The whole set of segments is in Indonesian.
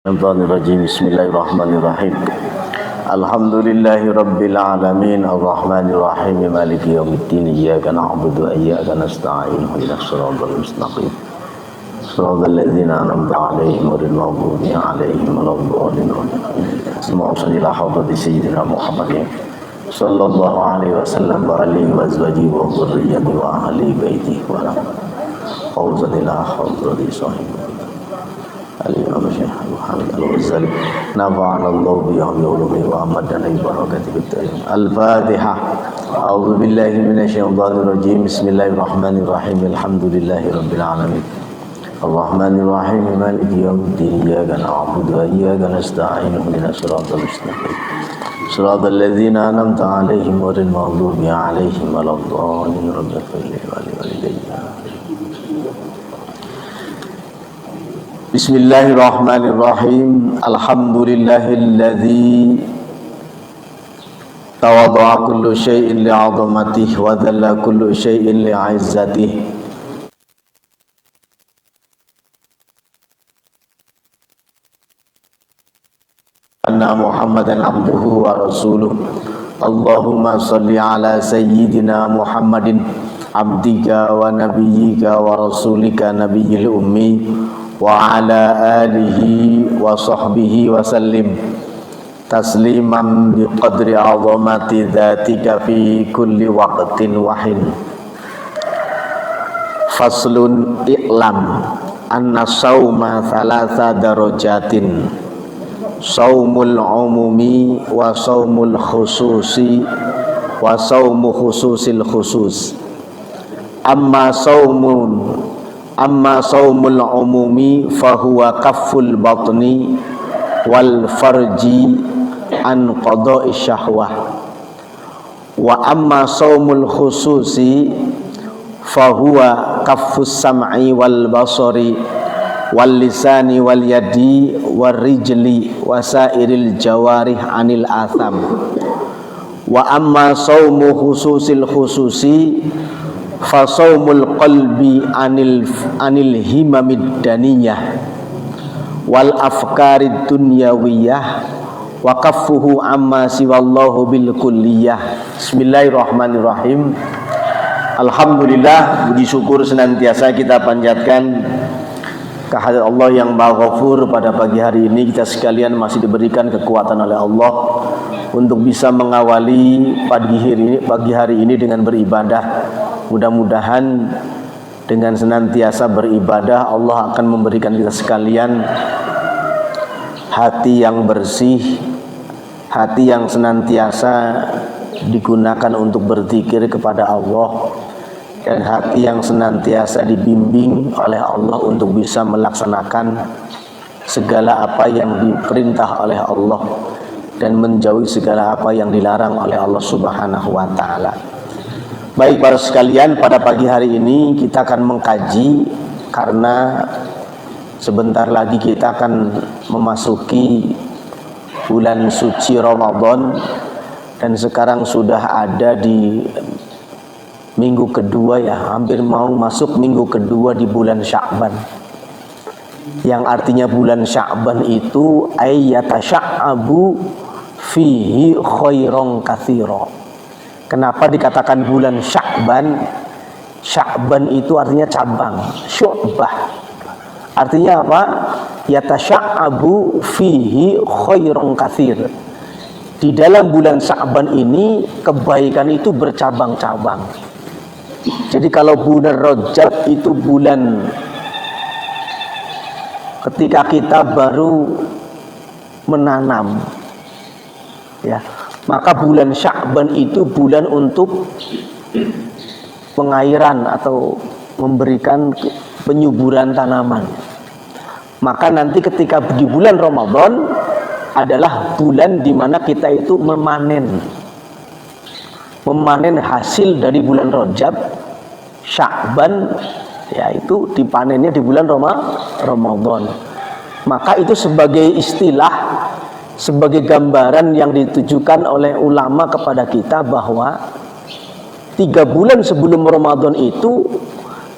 Bismillahirrahmanirrahim. Bismillahirrahmanirrahim. Alhamdulillahi rabbil alamin arrahmanir rahim maliki yaumiddin iyyaka na'budu wa iyyaka nasta'in ihdinas siratal mustaqim siratal ladzina an'amta 'alaihim ghairil maghdubi 'alaihim waladdallin. Allahumma shalli ala hadrati sayyidina Muhammadin sallallahu alaihi wasallam wa alihi wa azwajihi wa dhurriyyatihi wa ahli baitihi wa ala alihi wa sahbihi Al-Imam Syekh Muhammad Al-Ghazali nafa'ana Allah bihi wa amadana bi barakatihi. Al-Fatihah. A'udzu billahi minasyaitonir rajim. Bismillahirrahmanirrahim. Alhamdulillahi rabbil alamin. Arrahmanir rahim. Maliki yaumiddin. Iyyaka na'budu wa iyyaka nasta'in. Ihdinas siratal mustaqim. Siratal ladzina an'amta 'alaihim ghairil maghdubi 'alaihim waladdallin. Rabbana ighfir li walidayya. Bismillahirrahmanirrahim. Alhamdulillahilladzi tawadda'a kullu syai'in li'azamatihi wa dhalla kullu syai'in li'izzatihi. Anna Muhammadan abduhu wa rasuluh. Allahumma salli ala sayyidina Muhammadin abdika wa nabiyyika wa rasulika nabiyil ummi wa ala alihi wa sahbihi wa sallim tasliman bi qadri azamati dzatika fi kulli waqtin wahin. Faslun i'lam anna sauma thalatha darajatin, saumul umumi wa saumul khususi wa saumu khususil khusus. Amma saumul umumi fahuwa kafful batni wal farji an qada'i syahwah. Wa amma saumul khususi fahuwa kaffus sam'i wal basari wal lisani wal yadi wal rijli wasairil jawarih anil atham. Wa amma saumu khususil khususi fasaumul qalbi anil himamid daniyah wal afkarid dunyawiyah wa kaffuhu amma siwallahu bil kulliyah. Bismillahirrahmanirrahim. Alhamdulillah, puji syukur senantiasa kita panjatkan kehadirat Allah yang Maha Ghafur. Pada pagi hari ini kita sekalian masih diberikan kekuatan oleh Allah untuk bisa mengawali pagi hari ini dengan beribadah. Mudah-mudahan dengan senantiasa beribadah Allah akan memberikan kita sekalian hati yang bersih, hati yang senantiasa digunakan untuk berzikir kepada Allah, dan hati yang senantiasa dibimbing oleh Allah untuk bisa melaksanakan segala apa yang diperintah oleh Allah dan menjauhi segala apa yang dilarang oleh Allah Subhanahu wa ta'ala. Baik para sekalian, pada pagi hari ini kita akan mengkaji, karena sebentar lagi kita akan memasuki bulan suci Ramadan, dan sekarang sudah ada di minggu kedua, ya, hampir mau masuk minggu kedua di bulan Sya'ban, yang artinya bulan Sya'ban itu ayyatasyabu fihi khairon katsira. Kenapa dikatakan bulan Sya'ban? Sya'ban itu artinya cabang, syu'bah. Artinya apa? Yatasya'abu fihi khairon katsir. Di dalam bulan Sya'ban ini kebaikan itu bercabang-cabang. Jadi kalau bulan Rajab itu bulan ketika kita baru menanam, ya, maka bulan Sya'ban itu bulan untuk pengairan atau memberikan penyuburan tanaman. Maka nanti ketika di bulan Ramadan adalah bulan di mana kita itu memanen hasil dari bulan Rajab. Sya'ban yaitu dipanennya di bulan Ramadan. Maka itu sebagai istilah, sebagai gambaran yang ditujukan oleh ulama kepada kita bahwa 3 bulan sebelum Ramadan itu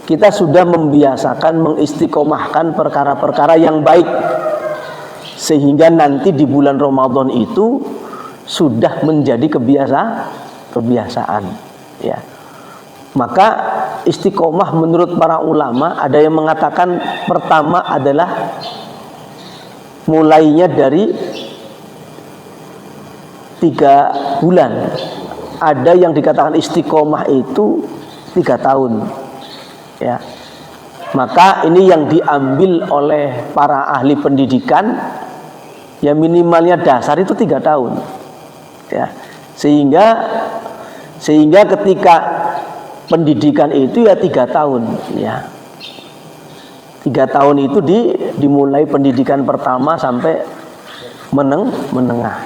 kita sudah membiasakan mengistiqomahkan perkara-perkara yang baik, sehingga nanti di bulan Ramadan itu sudah menjadi kebiasaan ya. Maka istiqomah menurut para ulama ada yang mengatakan pertama adalah mulainya dari 3 bulan. Ada yang dikatakan istiqomah itu 3 tahun ya. Maka ini yang diambil oleh para ahli pendidikan, ya minimalnya dasar itu 3 tahun ya. Sehingga ketika pendidikan itu ya 3 tahun ya. 3 tahun itu dimulai pendidikan pertama sampai menengah.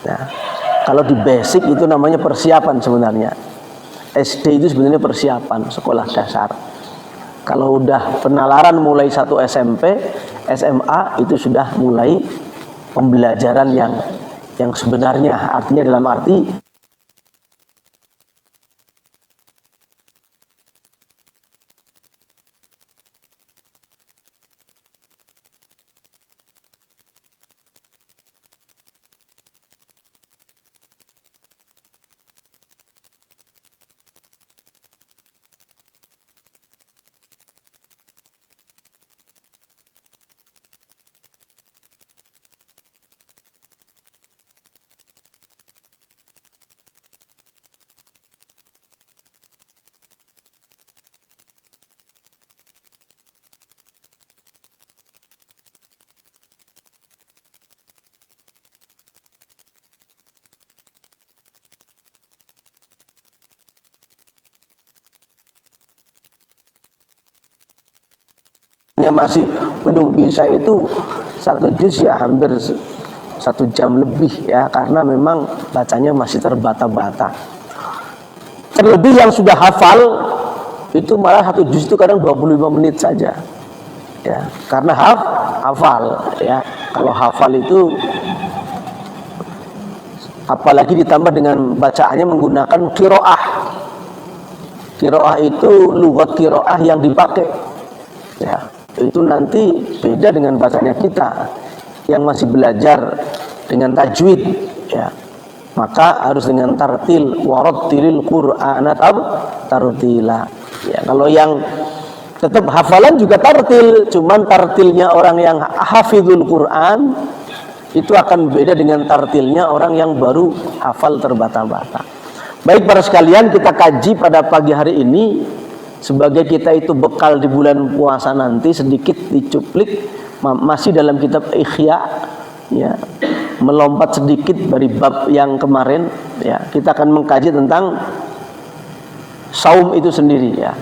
Nah, kalau di basic itu namanya persiapan sebenarnya. SD itu sebenarnya persiapan sekolah dasar. Kalau udah penalaran mulai 1 SMP, SMA itu sudah mulai pembelajaran yang sebenarnya, artinya dalam arti masih belum bisa itu 1 juz ya hampir 1 jam lebih ya, karena memang bacanya masih terbata-bata. Terlebih yang sudah hafal itu malah 1 juz itu kadang 25 menit saja ya, karena hafal ya. Kalau hafal itu apalagi ditambah dengan bacaannya menggunakan qiraah. Qiraah itu lughat qiraah yang dipakai ya. Itu nanti beda dengan bacanya kita yang masih belajar dengan tajwid ya. Maka harus dengan tartil, warattilil qur'ana tartila ya. Kalau yang tetap hafalan juga tartil, cuman tartilnya orang yang hafizul Quran itu akan beda dengan tartilnya orang yang baru hafal terbata-bata. Baik para sekalian, kita kaji pada pagi hari ini sebagai kita itu bekal di bulan puasa nanti, sedikit dicuplik masih dalam kitab Ikhya ya, melompat sedikit dari bab yang kemarin ya. Kita akan mengkaji tentang saum itu sendiri ya.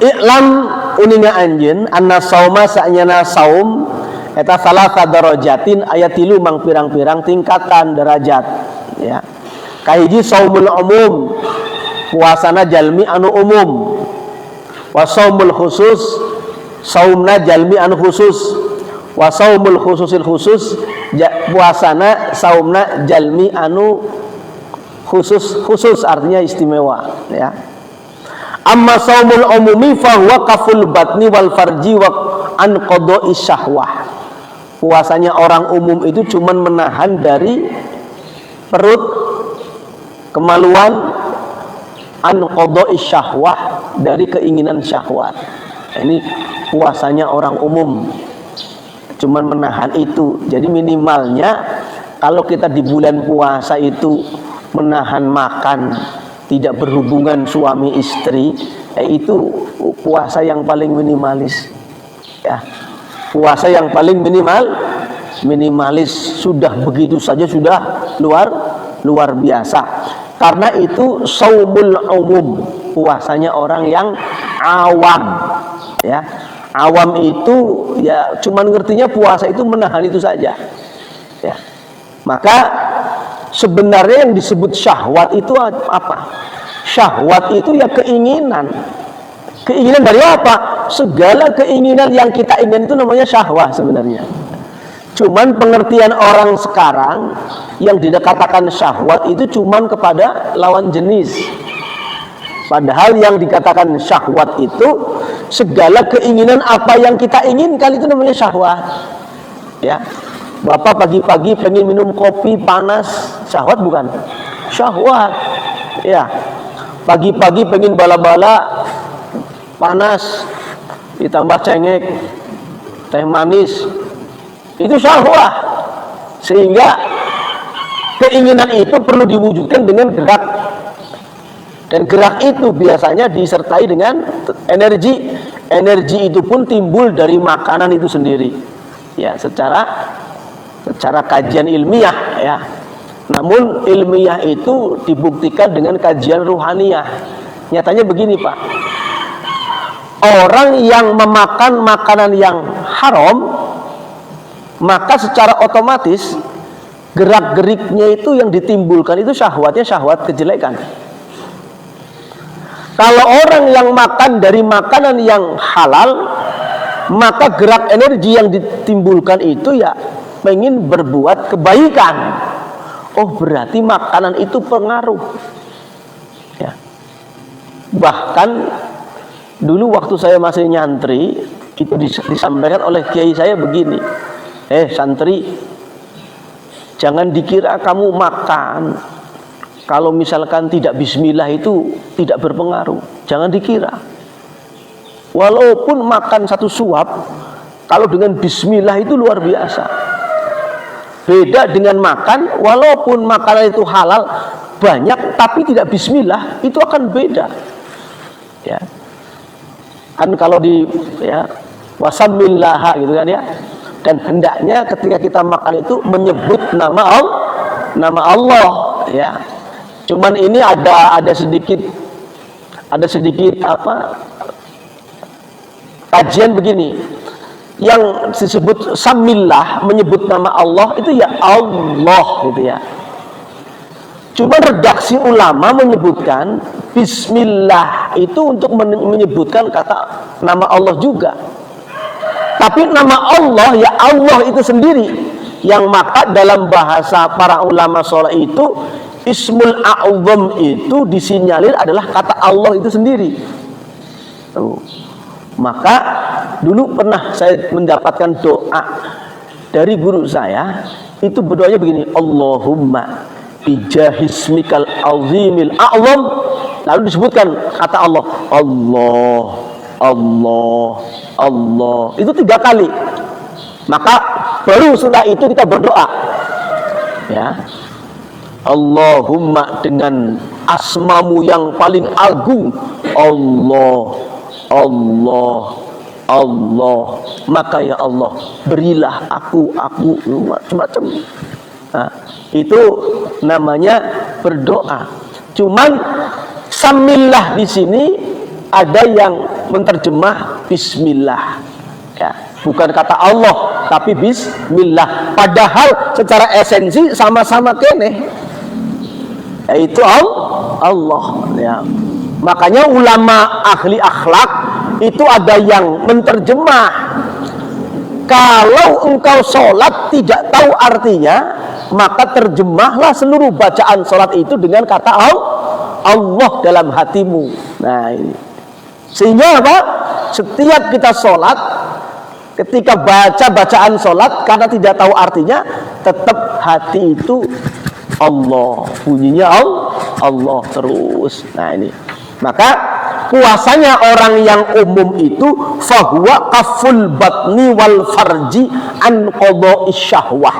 I'lam uninga anjeun anna sauma sa'nyana saum eta salasa darajatin aya 3 mang pirang-pirang tingkatan derajat ya. Kahiji saumul umum, puasana jalmi anu umum, wa saumul khusus, saumna jalmi anu khusus, wa saumul khususil khusus, puasana saumna jalmi anu khusus artinya istimewa ya. Amma saumul umumi fa huwa kaful batni wal farji wa an qada'i syahwah. Puasanya orang umum itu cuman menahan dari perut, kemaluan, an qada'i syahwah, dari keinginan syahwat. Ini puasanya orang umum, cuman menahan itu. Jadi minimalnya kalau kita di bulan puasa itu menahan makan, tidak berhubungan suami istri, itu puasa yang paling minimalis ya. Puasa yang paling minimalis sudah begitu saja sudah luar biasa. Karena itu saumul umum, puasanya orang yang awam ya. Awam itu ya cuman ngertinya puasa itu menahan itu saja ya. Maka sebenarnya yang disebut syahwat itu apa? Syahwat itu ya keinginan. Keinginan dari apa? Segala keinginan yang kita ingin itu namanya syahwat sebenarnya. Cuman pengertian orang sekarang yang dikatakan syahwat itu cuman kepada lawan jenis. Padahal yang dikatakan syahwat itu segala keinginan apa yang kita inginkan, itu namanya syahwat. Ya, Bapak pagi-pagi pengen minum kopi panas, syahwat bukan? Syahwat. Ya, pagi-pagi pengen bala-bala panas, ditambah cengek, teh manis, itu syahwat. Sehingga keinginan itu perlu diwujudkan dengan gerak, dan gerak itu biasanya disertai dengan energi. Energi itu pun timbul dari makanan itu sendiri, ya, secara kajian ilmiah, ya. Namun ilmiah itu dibuktikan dengan kajian ruhaniyah. Nyatanya begini, Pak, orang yang memakan makanan yang haram, maka secara otomatis gerak-geriknya itu yang ditimbulkan itu syahwatnya syahwat kejelekan. Kalau orang yang makan dari makanan yang halal, maka gerak energi yang ditimbulkan itu ya pengen berbuat kebaikan. Oh, berarti makanan itu pengaruh, ya. Bahkan dulu waktu saya masih nyantri, itu disampaikan oleh kiai saya begini, santri, jangan dikira kamu makan kalau misalkan tidak bismillah itu tidak berpengaruh. Jangan dikira. Walaupun makan satu suap, kalau dengan bismillah itu luar biasa. Beda dengan makan, walaupun makanan itu halal banyak, tapi tidak bismillah, itu akan beda. Ya. Kan kalau wasamillah gitu kan, ya. Dan hendaknya ketika kita makan itu menyebut nama Allah, ya. Cuman ini ada sedikit kajian begini. Yang disebut samillah, menyebut nama Allah itu ya Allah gitu ya. Cuma redaksi ulama menyebutkan bismillah itu untuk menyebutkan kata nama Allah juga. Tapi nama Allah ya Allah itu sendiri, yang maka dalam bahasa para ulama sholat itu ismul a'zam itu disinyalir adalah kata Allah itu sendiri. Maka dulu pernah saya mendapatkan doa dari guru saya, itu berdoanya begini, Allahumma bijahismikal azimil a'zam, lalu disebutkan kata Allah, Allah, Allah, Allah, itu 3 kali. Maka baru setelah itu kita berdoa, ya, Allahumma dengan asmamu yang paling agung, Allah, Allah, Allah, maka ya Allah berilah aku macam-macam. Nah, itu namanya berdoa. Cuman samillah di sini ada yang menerjemah bismillah, ya, bukan kata Allah tapi bismillah. Padahal secara esensi sama-sama keneh, yaitu Allah, ya. Makanya ulama ahli akhlak itu ada yang menerjemah, kalau engkau sholat tidak tahu artinya, maka terjemahlah seluruh bacaan sholat itu dengan kata Allah dalam hatimu. Nah, ini sehingga apa? Setiap kita sholat, ketika baca bacaan sholat, karena tidak tahu artinya, tetap hati itu Allah, bunyinya Allah terus. Nah, ini maka puasanya orang yang umum itu fahuwa kaful batni wal farji an qadha'i syahwah,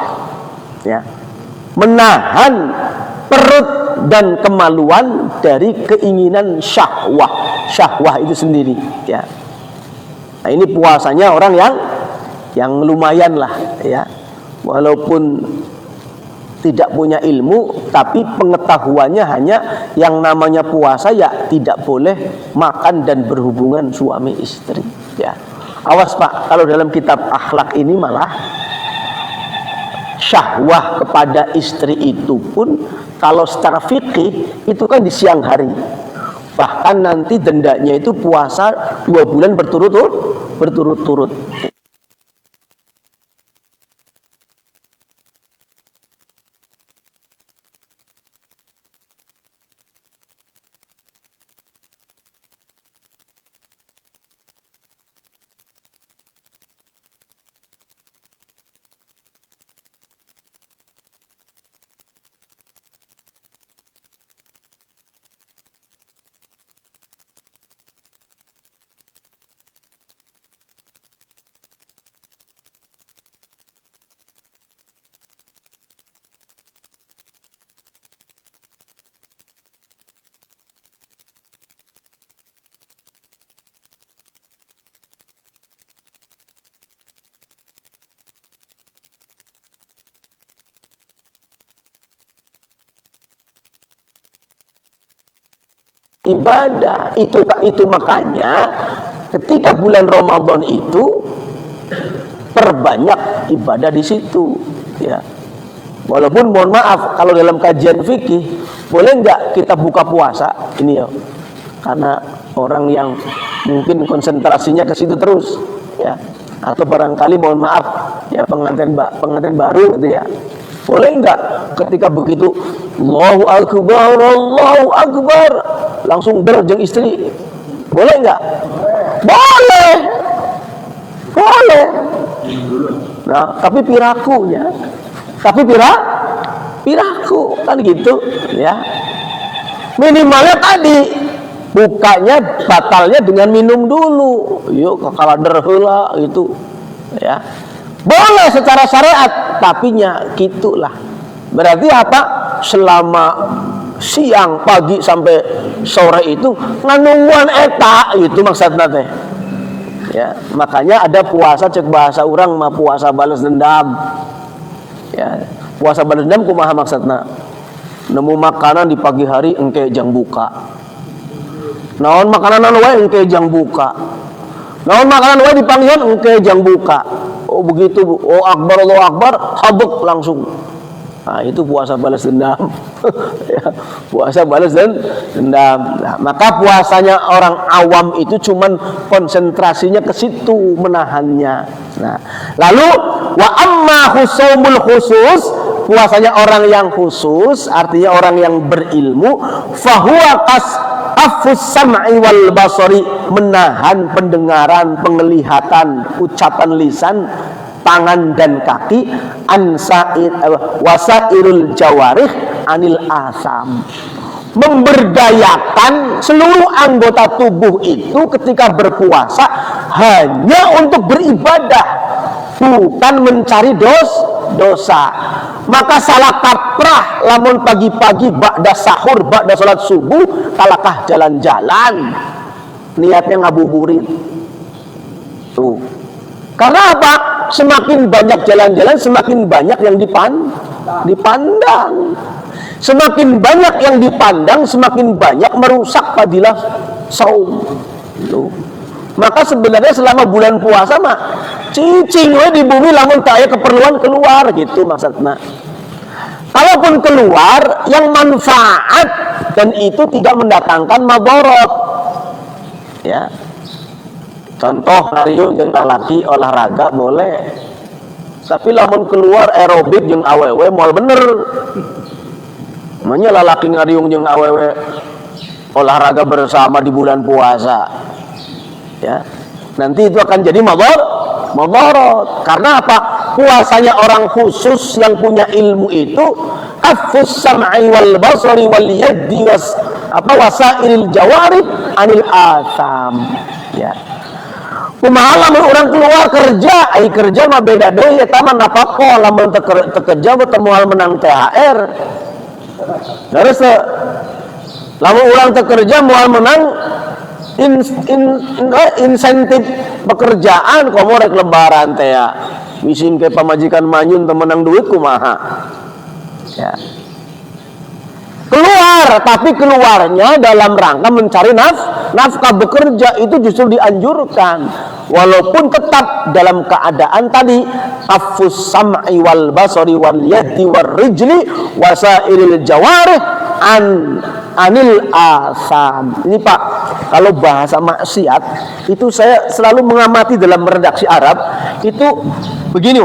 ya, menahan perut dan kemaluan dari keinginan syahwah. Syahwah itu sendiri, ya. Nah, ini puasanya orang yang lumayan lah, ya, walaupun tidak punya ilmu, tapi pengetahuannya hanya yang namanya puasa ya tidak boleh makan dan berhubungan suami istri, ya. Awas Pak, kalau dalam kitab akhlak ini malah syahwah kepada istri itu pun kalau secara fikih itu kan di siang hari, bahkan nanti dendanya itu puasa 2 bulan berturut-turut. beribadah. Itu makanya ketika bulan Ramadan itu perbanyak ibadah di situ, ya. Walaupun mohon maaf kalau dalam kajian fikih boleh nggak kita buka puasa ini ya, karena orang yang mungkin konsentrasinya ke situ terus, ya. Atau barangkali mohon maaf ya pengantin baru gitu ya, boleh nggak ketika begitu Allahu Akbar langsung derjeng istri, boleh nggak? Boleh. Nah, tapi pirakunya, piraku kan gitu, ya. Minimalnya tadi bukanya batalnya dengan minum dulu, yuk kekala derhula itu, ya. Boleh secara syariat, tapi nya gitulah. Berarti apa? Selama siang, pagi sampai sore itu nganunguan eta itu maksudnya teh. Ya, makanya ada puasa cek bahasa orang mah puasa balas dendam. Ya, puasa balas dendam kumaha maksudna? Nemu makanan di pagi hari engke jang buka. Naon makanan anu wae engke jang buka. Naon makanan wae di panggihan engke jang buka. Oh begitu, oh akbar Allahu akbar, habek langsung. Nah, itu puasa balas dendam. Ya, puasa balas dendam. Nah, maka puasanya orang awam itu cuman konsentrasinya ke situ, menahannya. Nah, lalu wa amma khusaumul khusus, puasanya orang yang khusus, artinya orang yang berilmu, fahuwa afus sam'i wal basari, menahan pendengaran, penglihatan, ucapan lisan, tangan dan kaki, wasairul jawarih anil asam, memberdayakan seluruh anggota tubuh itu ketika berpuasa hanya untuk beribadah, bukan mencari dosa. Maka salah kaprah lamun pagi-pagi ba'da sahur, ba'da salat subuh kalakah jalan-jalan, niatnya ngabuburit tuh. Karena apa? Semakin banyak jalan-jalan, semakin banyak yang dipandang. Semakin banyak yang dipandang, semakin banyak merusak fadilah saum. Maka sebenarnya selama bulan puasa mah cicing we di bumi lamun tak aya keperluan keluar gitu maksudnya. Kalaupun keluar yang manfaat dan itu tidak mendatangkan madharat. Ya. Contoh ngariung jeung lalaki olahraga boleh. Tapi lamun keluar aerobik jeung awewe moal bener. Namanya lalaki ngariung jeung awewe olahraga bersama di bulan puasa. Ya. Nanti itu akan jadi madharat. Karena apa? Puasanya orang khusus yang punya ilmu itu afus sam'i wal basari wal yaddi wasairil jawarih anil asam. Ya. Kumaha lamun orang keluar kerja, ai kerja mah beda deui eta mah napako lamun teu kerja mah teu moal menang THR. Terus lamun urang teu kerja moal menang insentif pekerjaan komo rek lebaran teh ya. Mising ke pamajikan manyun teu menang duit kumaha. Ya. Keluar, tapi keluarnya dalam rangka mencari nafkah, bekerja itu justru dianjurkan, walaupun tetap dalam keadaan tadi afus sam'i wal basari wal yadi wal rijli wasairil jawarih anil asam. Ini Pak, kalau bahasa maksiat itu saya selalu mengamati dalam redaksi Arab itu begini.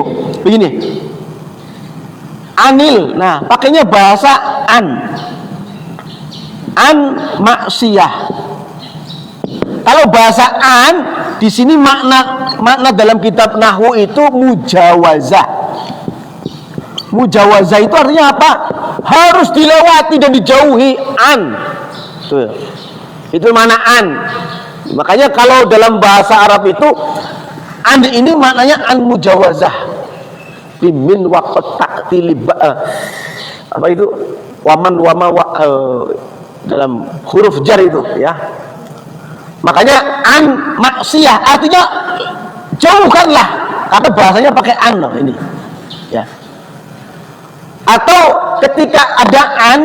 Anil, nah pakainya bahasa an maksiyah. Kalau bahasa an di sini makna dalam kitab nahwu itu mujawazah. Mujawazah itu artinya apa? Harus dilewati dan dijauhi an. Tuh. Itu mana an. Makanya kalau dalam bahasa Arab itu an ini maknanya an mujawazah. Bimin waqt ta'til apa itu? Waman dalam huruf jar itu ya. Makanya an maksiyah artinya jauhkanlah, karena bahasanya pakai an loh ini ya. Atau ketika ada an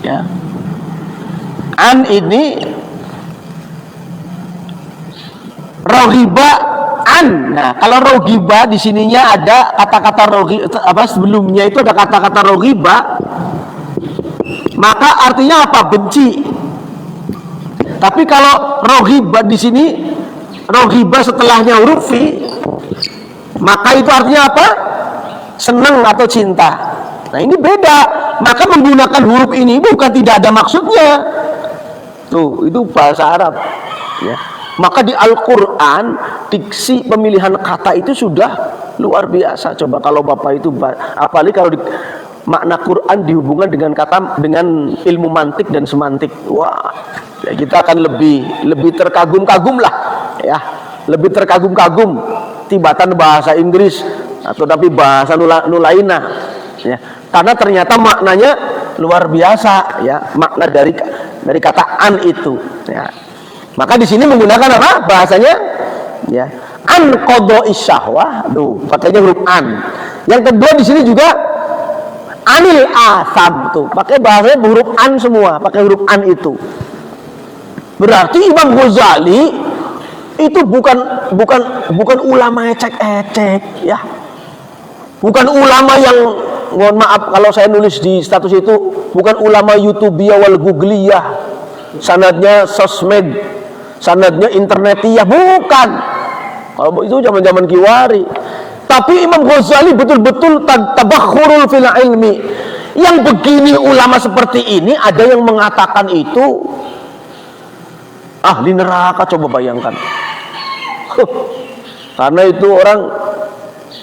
ya, An ini rogiba an. Nah, kalau rogiba di sininya ada kata-kata sebelumnya itu ada kata-kata rogiba, maka artinya apa? Benci. Tapi kalau rogiba di sini, rogiba setelahnya huruf fi, maka itu artinya apa? Senang atau cinta. Nah, ini beda. Maka menggunakan huruf ini bukan tidak ada maksudnya. Tuh, itu bahasa Arab. Ya. Maka di Al-Quran diksi pemilihan kata itu sudah luar biasa. Coba kalau Bapak itu, apalagi kalau makna Quran dihubungkan dengan ilmu mantik dan semantik, wah, ya kita akan lebih terkagum-kagum lah, ya, lebih terkagum-kagum tibatan bahasa Inggris atau tapi bahasa nulaina, ya, karena ternyata maknanya luar biasa, ya, makna dari kata an itu, ya. Maka di sini menggunakan apa bahasanya? Ya, an qadha'i syahwah, tuh pakainya huruf an. Yang kedua di sini juga anil asam, tuh pakai bahasanya huruf an semua, pakai huruf an itu. Berarti Imam Ghazali itu bukan ulama ecek-ecek, ya. Bukan ulama yang, mohon maaf kalau saya nulis di status itu, bukan ulama YouTubiyah wal googliyah, sanadnya sosmed, sanadnya internetiyah, bukan. Kalau itu zaman-zaman Kiwari. Tapi Imam Ghazali betul-betul tabakhurul fil ilmi. Yang begini ulama seperti ini ada yang mengatakan itu ahli neraka, coba bayangkan. Karena itu orang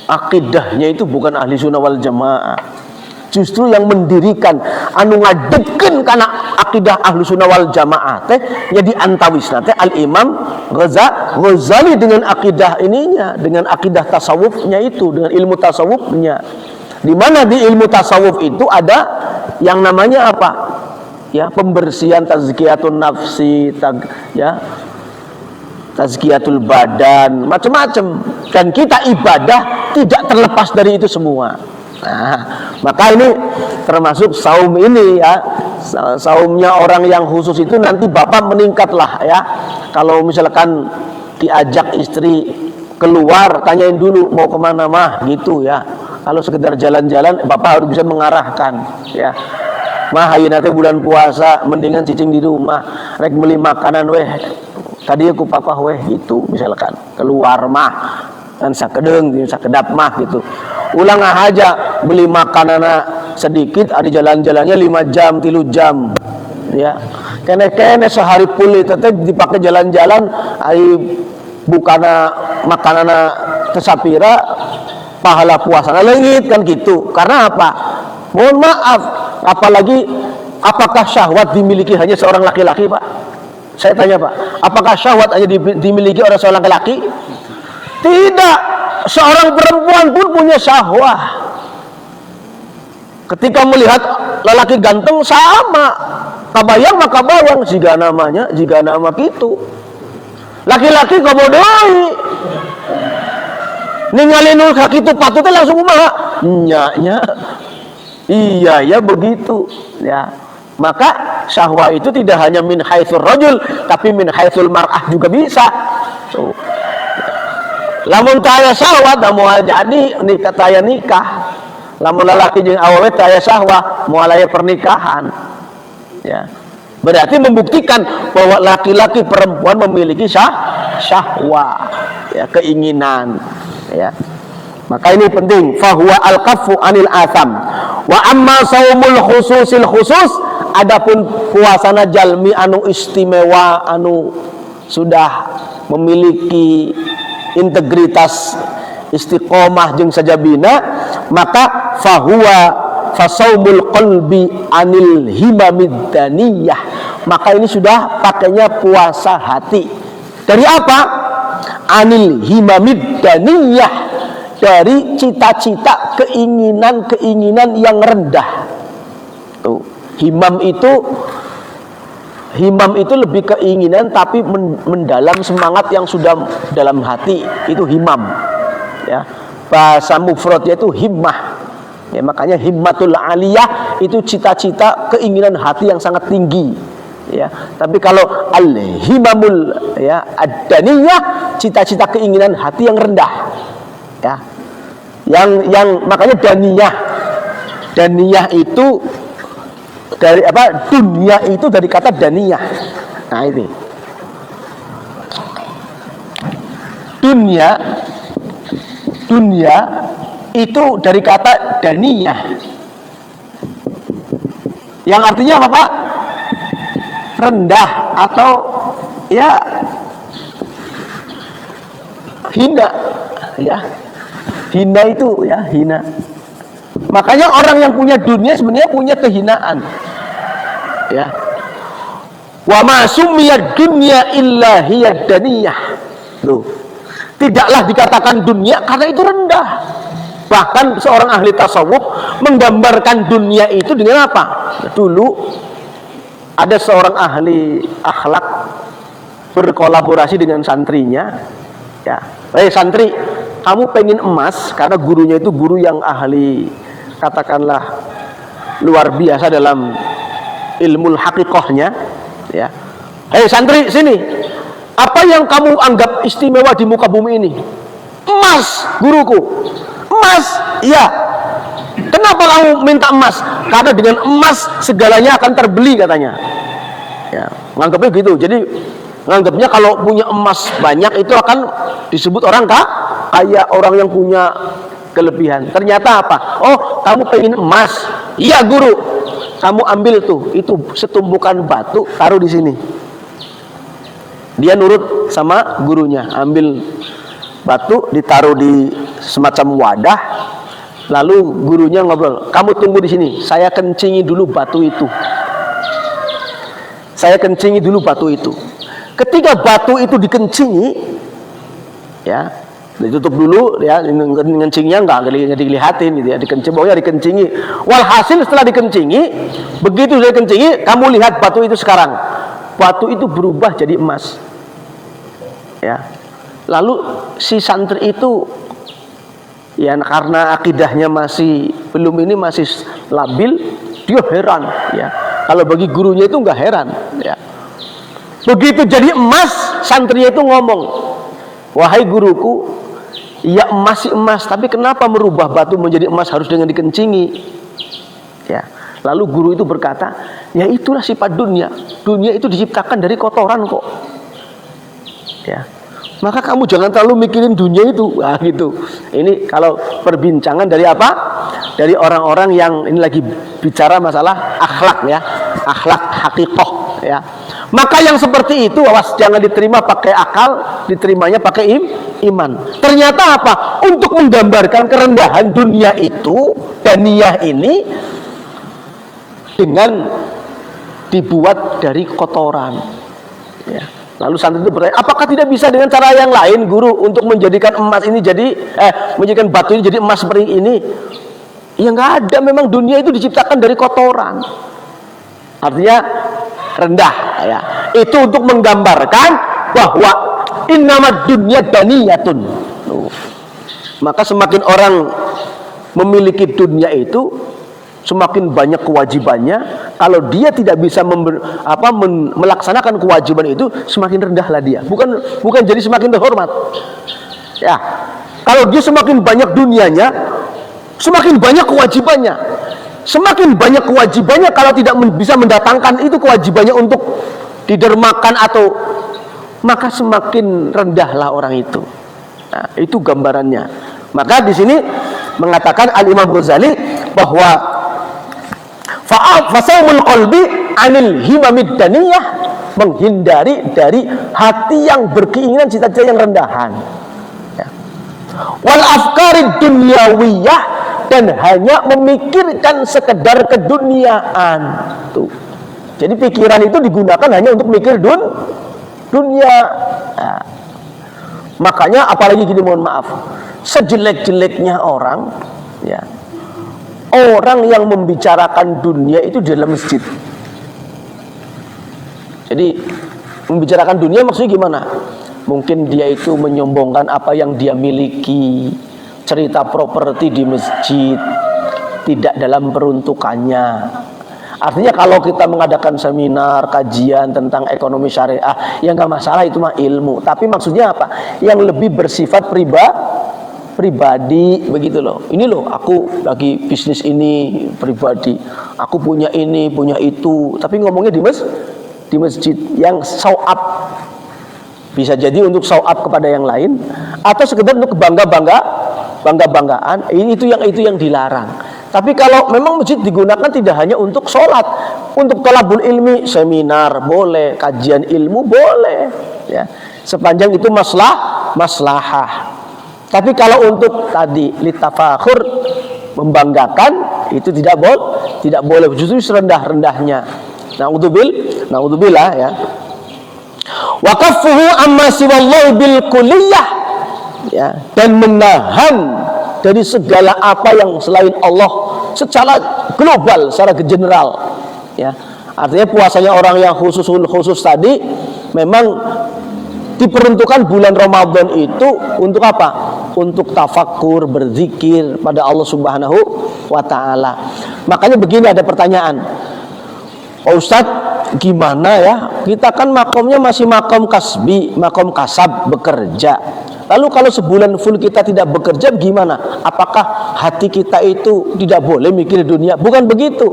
akidahnya itu bukan ahli sunnah wal jamaah. Justru yang mendirikan anu ngadepkeun kana akidah ahli sunnah wal jamaah teh jadi antawisna teh al Imam Ghazali dengan akidah ininya, dengan akidah tasawufnya itu, dengan ilmu tasawufnya. Di mana di ilmu tasawuf itu ada yang namanya apa? Ya, pembersihan, tazkiyatun nafsi, ya, tazkiyatul badan, macam-macam. Dan kita ibadah tidak terlepas dari itu semua. Nah, maka ini termasuk saum ini, ya. Saumnya orang yang khusus itu nanti Bapak meningkatlah, ya. Kalau misalkan diajak istri keluar, tanyain dulu mau kemana mah, gitu, ya. Kalau sekedar jalan-jalan, Bapak harus bisa mengarahkan, ya. Mah ayeuna teh bulan puasa, mendingan cicing di rumah, rek beli makanan weh. Tadi aku papa weh, gitu misalkan. Keluar mah kan sakedeung, sakedap mah gitu. Ulang aja beli makanan sedikit, ada jalan-jalannya 5 jam, 3 jam, ya. Kene-kene sehari pulih teteh dipakai jalan-jalan, ari bukana makanana tesapira, pahala puasana leungit kan gitu. Karena apa? Mohon maaf, apalagi apakah syahwat dimiliki hanya seorang laki-laki, Pak? Saya tanya, Pak, apakah syahwat hanya dimiliki oleh seorang laki-laki? Tidak, seorang perempuan pun punya syahwat. Ketika melihat lelaki ganteng sama, kabayang maka bawang, jika nama gitu. Laki-laki kabodoi, ningali nu kakitu patutnya langsung kumaha? Nya. Iya, ya begitu, ya. Maka syahwat itu tidak hanya min haitsul rajul, tapi min haitsul mar'ah juga bisa. So, lamun taya syahwat mau jadi nikah, taya nikah. Lamun lalaki jeung awewe taya syahwat mau aya pernikahan. Ya. Berarti membuktikan bahwa laki-laki perempuan memiliki syahwat, ya, keinginan, ya. Maka ini penting, fahuwa al-kaffu anil atham. Wa amma saumul khususil khusus, adapun puasana jalmi anu istimewa, anu sudah memiliki integritas istiqomah jeung sajabina, maka fahuwa fasaumul qalbi anil himamid daniyah. Maka ini sudah pakainya puasa hati. Dari apa? Anil himamid daniyah, dari cita-cita, keinginan-keinginan yang rendah. Tuh, himam itu lebih keinginan tapi mendalam, semangat yang sudah dalam hati, itu himam, ya. Bahasa mufradnya itu himmah, ya, makanya himmatul aliyah itu cita-cita, keinginan hati yang sangat tinggi, ya. Tapi kalau al-himamul ya ad-daniyah, cita-cita keinginan hati yang rendah, ya. Yang makanya daniyah. Daniyah itu dari apa? Dunia itu dari kata daniyah. Nah, ini. Dunia itu dari kata daniyah. Yang artinya apa, Pak? Rendah atau ya hina, ya. Hina itu ya, hina. Makanya orang yang punya dunia sebenarnya punya kehinaan. Ya. Wa ma sumiyad dunya illa hiya daniyah. Tuh. Tidaklah dikatakan dunia karena itu rendah. Bahkan seorang ahli tasawuf menggambarkan dunia itu dengan apa? Dulu ada seorang ahli akhlak berkolaborasi dengan santrinya. Ya, santri, kamu pengen emas, karena gurunya itu guru yang ahli, katakanlah luar biasa dalam ilmu hakikohnya. Ya, santri, sini, apa yang kamu anggap istimewa di muka bumi ini? Emas, guruku. Emas, iya. Kenapa kamu minta emas? Karena dengan emas segalanya akan terbeli, katanya. Ya, nganggapnya gitu. Jadi nganggapnya kalau punya emas banyak itu akan disebut orang kaya, orang yang punya kelebihan. Ternyata apa? Oh, kamu pengen emas? Iya, guru. Kamu ambil tuh, itu setumpukan batu, taruh di sini. Dia nurut sama gurunya, ambil batu, ditaruh di semacam wadah. Lalu gurunya ngobrol, kamu tunggu di sini, saya kencingi dulu batu itu. Saya kencingi dulu batu itu. Ketika batu itu dikencingi, ya, ditutup dulu, ya, ngencinginya nggak dilihatin, gitu ya, dikencing, baunya dikencingi. Walhasil setelah dikencingi, begitu sudah dikencingi, kamu lihat batu itu sekarang, batu itu berubah jadi emas. Ya, lalu si santri itu, ya, karena akidahnya masih labil, dia heran, ya. Kalau bagi gurunya itu nggak heran, ya. Begitu jadi emas, santrinya itu ngomong, wahai guruku, ya emas sih emas, tapi kenapa merubah batu menjadi emas harus dengan dikencingi? Ya. Lalu guru itu berkata, ya itulah sifat dunia. Dunia itu diciptakan dari kotoran kok. Ya. Maka kamu jangan terlalu mikirin dunia itu. Nah, gitu. Ini kalau perbincangan dari apa? Dari orang-orang yang ini lagi bicara masalah akhlak, ya. Akhlak hakikoh, ya. Maka yang seperti itu, awas, jangan diterima pakai akal, diterimanya pakai iman. Ternyata apa? Untuk menggambarkan kerendahan dunia itu, daniyah ini, dengan dibuat dari kotoran, ya. Lalu santri itu bertanya, apakah tidak bisa dengan cara yang lain, guru, untuk menjadikan emas ini jadi menjadikan batu ini jadi emas seperti ini? Ya nggak ada, memang dunia itu diciptakan dari kotoran. Artinya rendah, ya. Itu untuk menggambarkan bahwa innamad dunya daniyatun. Maka semakin orang memiliki dunia itu, semakin banyak kewajibannya. Kalau dia tidak bisa melaksanakan kewajiban itu, semakin rendahlah dia. Bukan jadi semakin terhormat. Ya, kalau dia semakin banyak dunianya, semakin banyak kewajibannya. Semakin banyak kewajibannya, kalau tidak bisa mendatangkan itu kewajibannya untuk didermakan atau, maka semakin rendahlah orang itu. Nah, itu gambarannya. Maka di sini mengatakan Al-Imam Ghazali bahwa fasaumul qalbi anil himamid daniyah, menghindari dari hati yang berkeinginan cita-cita yang rendahan, ya. Wal afkarid dunyawiyah, dan hanya memikirkan sekedar keduniaan. Tuh. Jadi pikiran itu digunakan hanya untuk mikir dunia. Nah, makanya apalagi gini, mohon maaf, sejelek-jeleknya orang, ya, orang yang membicarakan dunia itu di dalam masjid. Jadi membicarakan dunia maksudnya gimana? Mungkin dia itu menyombongkan apa yang dia miliki, cerita properti di masjid, tidak dalam peruntukannya. Artinya kalau kita mengadakan seminar, kajian tentang ekonomi syariah, ya nggak masalah, itu mah ilmu. Tapi maksudnya apa? Yang lebih bersifat pribadi, begitu loh. Ini loh, aku lagi bisnis ini pribadi. Aku punya ini, punya itu. Tapi ngomongnya di masjid yang show up. Bisa jadi untuk show up kepada yang lain, atau sekedar untuk bangga-banggaan. Itu yang dilarang. Tapi kalau memang masjid digunakan tidak hanya untuk sholat, untuk thalabul ilmi, seminar boleh, kajian ilmu boleh, ya, sepanjang itu maslahah. Tapi kalau untuk tadi litafakhur, membanggakan, itu tidak boleh, justru serendah-rendahnya. Naudzubillah ya. Wa kaffuhu amma siwallahi bil kulliyah, ya, dan menahan dari segala apa yang selain Allah secara global, secara general, ya. Artinya puasanya orang yang khusus tadi memang diperuntukkan bulan Ramadan itu untuk apa? Untuk tafakkur, berzikir pada Allah Subhanahu wa taala. Makanya begini, ada pertanyaan, Pak Ustadz, gimana ya? Kita kan makomnya masih makom kasbi, makom kasab, bekerja. Lalu kalau sebulan full kita tidak bekerja, gimana? Apakah hati kita itu tidak boleh mikir dunia? Bukan begitu.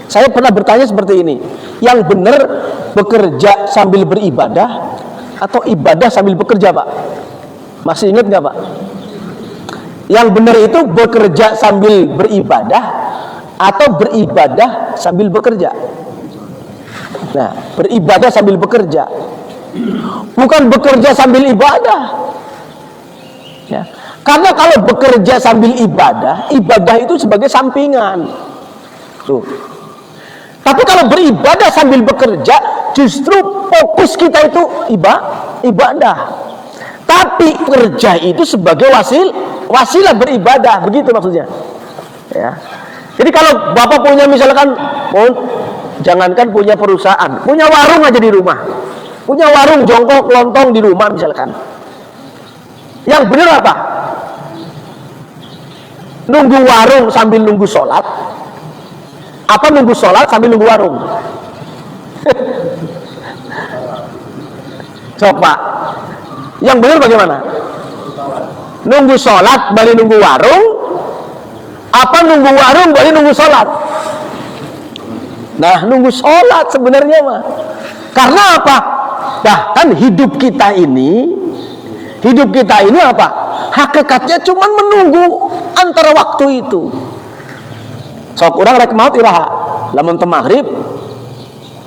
Saya pernah bertanya seperti ini. Yang benar bekerja sambil beribadah atau ibadah sambil bekerja, Pak? Masih ingat nggak, Pak? Yang benar itu bekerja sambil beribadah atau beribadah sambil bekerja? Nah, beribadah sambil bekerja, bukan bekerja sambil ibadah. Ya. Karena kalau bekerja sambil ibadah itu sebagai sampingan. Tuh. Tapi kalau beribadah sambil bekerja, justru fokus kita itu ibadah. Tapi kerja itu sebagai wasilah beribadah, begitu maksudnya. Ya. Jadi kalau Bapak punya misalkan, jangankan punya perusahaan, punya warung aja di rumah, punya warung jongkok lontong di rumah misalkan, yang benar apa? Nunggu warung sambil nunggu sholat, apa nunggu sholat sambil nunggu warung? Coba, yang benar bagaimana? Nunggu sholat balik nunggu warung, apa nunggu warung balik nunggu sholat? Nah, nunggu sholat sebenarnya mah. Karena apa? Bahkan hidup kita ini apa? Hakikatnya cuma menunggu antara waktu itu. Sok urang rek maot iraha, lamun teu maghrib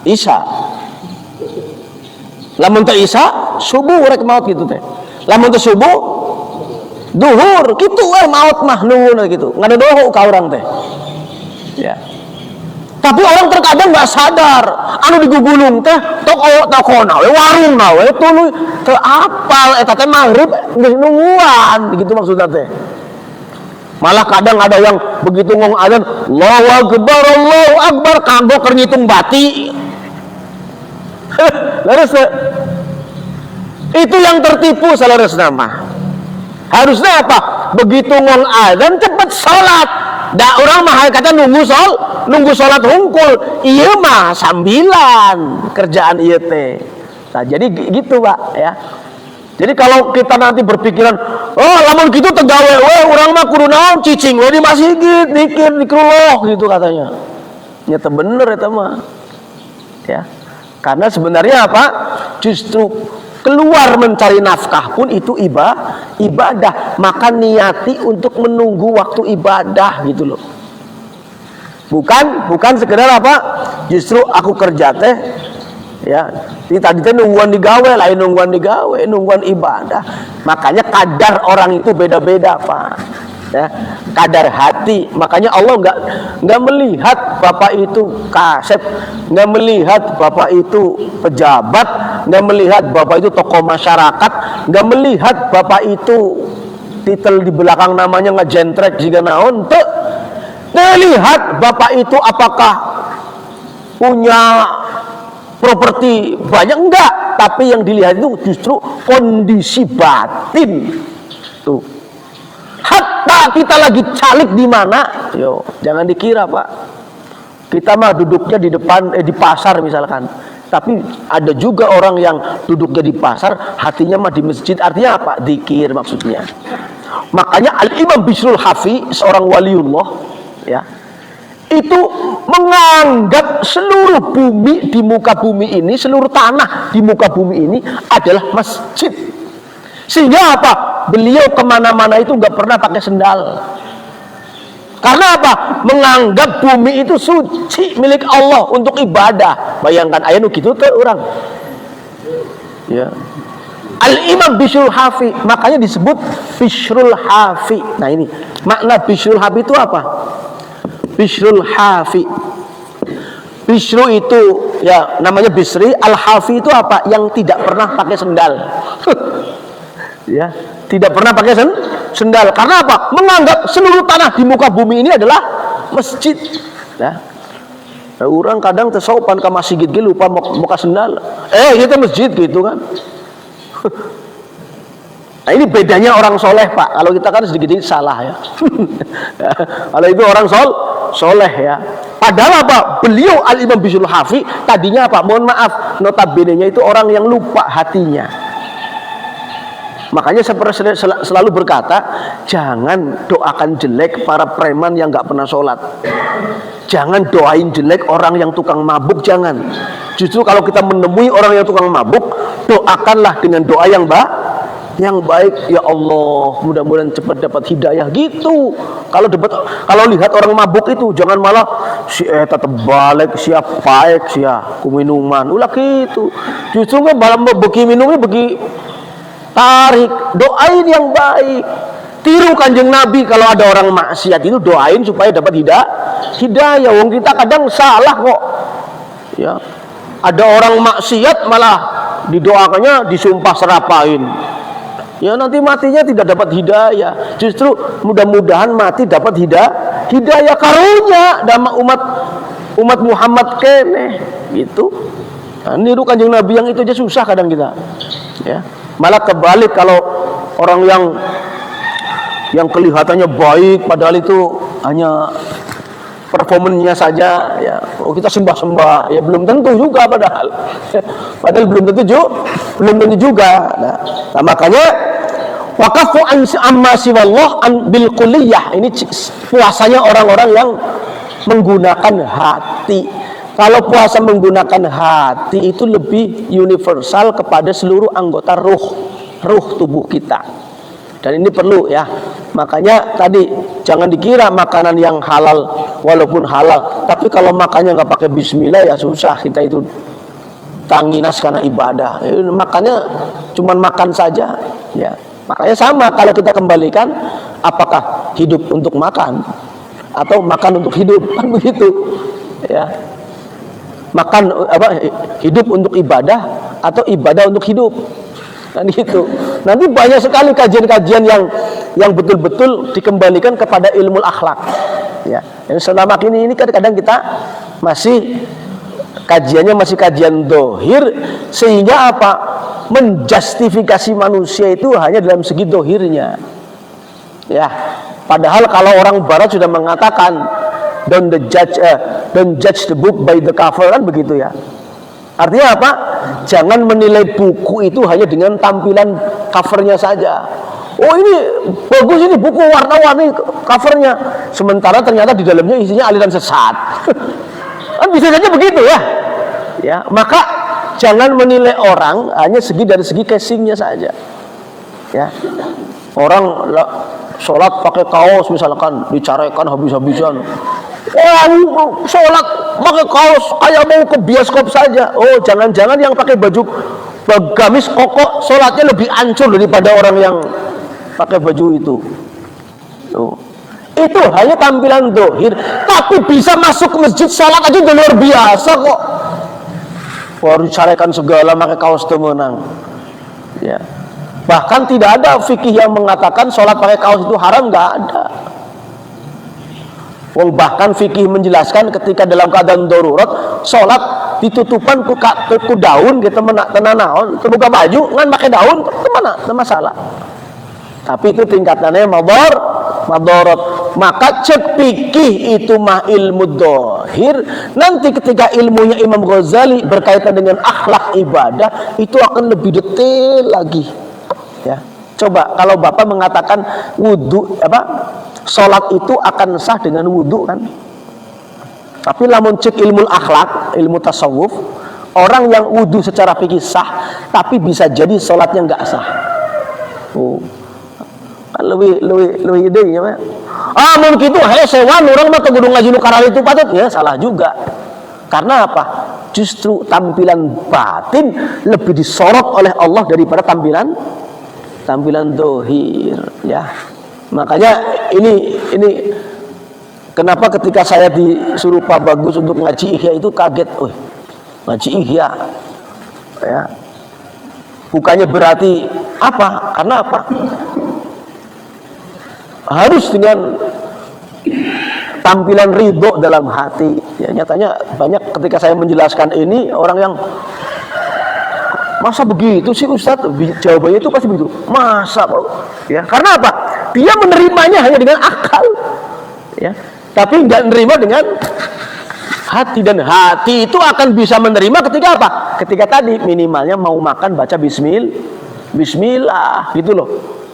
isya. Lamun teu isya subuh rek maot gitu teh. Lamun teu subuh duhur kitu we maot mah nunggu gitu. Ngadodoho ka urang teh. Ya. Tapi orang terkadang nggak sadar, anu digugulung teh toko nawe warung nawe tuluy teu apal eta teh maghrib geus nungguan, gitu maksudna teh. Malah kadang ada yang begitu ngomong adzan, Allahu Akbar, kanggo keur ngitung bati. Laras itu yang tertipu salaresna mah. Harusnya apa? Begitu ngomong adzan cepet salat. Da urang mah kata nunggu salat hungkul. Ieu mah sambilan kerjaan ieu teh. Nah, jadi gitu, Pak, ya. Jadi kalau kita nanti berpikiran, oh lamun gitu tegawe we urang mah kudu naon cicing we di masjid zikir zikrullah gitu katanya. Nyata bener eta mah. Ya. Karena sebenarnya apa? Justru keluar mencari nafkah pun itu ibadah. Maka niati untuk menunggu waktu ibadah gitu loh. Bukan sekedar apa? Justru aku kerja teh, ya. Tadi teh nungguan digawe, lain nungguan digawe, nungguan ibadah. Makanya kadar orang itu beda-beda, Pak. Ya, kadar hati. Makanya Allah nggak melihat bapak itu kasep, nggak melihat bapak itu pejabat, nggak melihat bapak itu tokoh masyarakat, nggak melihat bapak itu titel di belakang namanya ngejentrek jika naon teu. Lihat bapak itu apakah punya properti banyak, enggak, tapi yang dilihat itu justru kondisi batin tuh. Hatta kita lagi calik di mana, yo jangan dikira, Pak, Kita mah duduknya di depan di pasar misalkan. Tapi ada juga orang yang duduknya di pasar, hatinya mah di masjid. Artinya apa? Dzikir maksudnya. Makanya Al-Imam Bishrul Hafi, seorang waliullah, ya, itu menganggap seluruh bumi di muka bumi ini, seluruh tanah di muka bumi ini adalah masjid. Sehingga apa? Beliau kemana-mana itu nggak pernah pakai sendal. Karena apa? Menganggap bumi itu suci milik Allah untuk ibadah. Bayangkan ayat gitu ke orang. Ya. Al-Imam Bishrul Hafi, makanya disebut Bishrul Hafi. Nah ini, makna Bishrul Hafi itu apa? Bishrul Hafi. Bishru itu ya namanya Bisri, Al-Hafi itu apa? Yang tidak pernah pakai sendal. Ya, tidak pernah pakai sendal. Karena apa? Menganggap seluruh tanah di muka bumi ini adalah masjid. Ya. Orang kadang tersopan ke masjid gitu lupa muka sendal. Kita masjid gitu kan. Nah ini bedanya orang soleh Pak. Kalau kita kan sedikit salah ya. Kalau itu orang soleh ya. Padahal apa? Beliau Al-Imam Bishrul Hafi tadinya apa? Mohon maaf, notabene-nya itu orang yang lupa hatinya. Makanya saya selalu berkata, jangan doakan jelek para preman yang nggak pernah sholat. Jangan doain jelek orang yang tukang mabuk, jangan. Justru kalau kita menemui orang yang tukang mabuk, doakanlah dengan doa yang baik. Ya Allah, mudah-mudahan cepat dapat hidayah gitu. Kalau lihat orang mabuk itu, jangan malah si tetap balik, siap baik, siap minuman, ulah gitu. Justru nggak malah bagi minumnya bagi tarik, doain yang baik. Tiru Kanjeng Nabi, kalau ada orang maksiat itu doain supaya dapat hidayah. Wong kita kadang salah kok. Ya. Ada orang maksiat malah didoakannya disumpah serapain. Ya nanti matinya tidak dapat hidayah. Justru mudah-mudahan mati dapat hidayah karunya dama umat Muhammad kene gitu. Nah, niru Kanjeng Nabi yang itu aja susah kadang kita. Ya. Malah kebalik kalau orang yang kelihatannya baik padahal itu hanya performanya saja ya. Kita sembah-sembah ya belum tentu juga padahal belum tentu juga. Nah makanya waqafu amma siwallah bil kulliyah. Ini puasanya orang-orang yang menggunakan hati. Kalau puasa menggunakan hati itu lebih universal kepada seluruh anggota ruh tubuh kita. Dan ini perlu ya. Makanya tadi jangan dikira makanan yang halal walaupun halal, tapi kalau makannya nggak pakai bismillah ya susah kita itu tanginas karena ibadah. Makanya cuman makan saja ya. Makanya sama kalau kita kembalikan, apakah hidup untuk makan atau makan untuk hidup, kan begitu ya. Makan hidup untuk ibadah atau ibadah untuk hidup, kan gitu. Nanti banyak sekali kajian-kajian yang betul-betul dikembalikan kepada ilmu akhlak ya. Yang selama ini kadang-kadang kita masih kajiannya masih kajian dohir, sehingga apa? Menjustifikasi manusia itu hanya dalam segi dohirnya ya. Padahal kalau orang barat sudah mengatakan don't judge the book by the cover, kan begitu ya. Artinya apa? Jangan menilai buku itu hanya dengan tampilan covernya saja. Oh ini bagus, ini buku warna-warni covernya, sementara ternyata di dalamnya isinya aliran sesat. Kan bisa saja begitu ya. Ya, maka jangan menilai orang hanya dari segi casingnya saja. Ya, orang sholat pakai kaos misalkan dicarekan habis-habisan. Sholat pakai kaos kayak mau ke bioskop saja. Oh, jangan-jangan yang pakai baju gamis koko sholatnya lebih hancur daripada orang yang pakai baju itu. Itu hanya tampilan dohir, tapi bisa masuk ke masjid sholat aja udah luar biasa kok. Baru dicarekan segala pakai kaos temenang. Ya. Bahkan tidak ada fikih yang mengatakan sholat pakai kaos itu haram, nggak ada. Bahkan fikih menjelaskan ketika dalam keadaan darurat sholat ditutupan ku daun gitu tenanaon terbuka baju ngan pakai daun kemana, tidak masalah. Tapi itu tingkatannya madarat. Maka cek fikih itu mah ilmu dohir. Nanti ketika ilmunya Imam Ghazali berkaitan dengan akhlak ibadah, itu akan lebih detail lagi. Ya, coba kalau Bapak mengatakan wudhu sholat itu akan sah dengan wudhu kan? Tapi lamun cek ilmu akhlak, ilmu tasawuf, orang yang wudhu secara fikih sah, tapi bisa jadi sholatnya nggak sah. Kan lebih ide ya, mungkin itu sewan orang mah ke gunung ngaji nu karal itu patut ya, salah juga. Karena apa? Justru tampilan batin lebih disorot oleh Allah daripada tampilan dohir ya. Makanya ini kenapa ketika saya disuruh Pak Bagus untuk ngaji Ihya itu kaget, ngaji Ihya ya. Bukannya berarti apa? Karena apa? Harus dengan tampilan ridho dalam hati ya. Nyatanya banyak ketika saya menjelaskan ini orang yang masa begitu sih Ustadz, jawabannya itu pasti begitu, masa ya. Karena apa? Dia menerimanya hanya dengan akal ya, tapi nggak menerima dengan hati. Dan hati itu akan bisa menerima ketika apa? Ketika tadi minimalnya mau makan baca bismillah gitu loh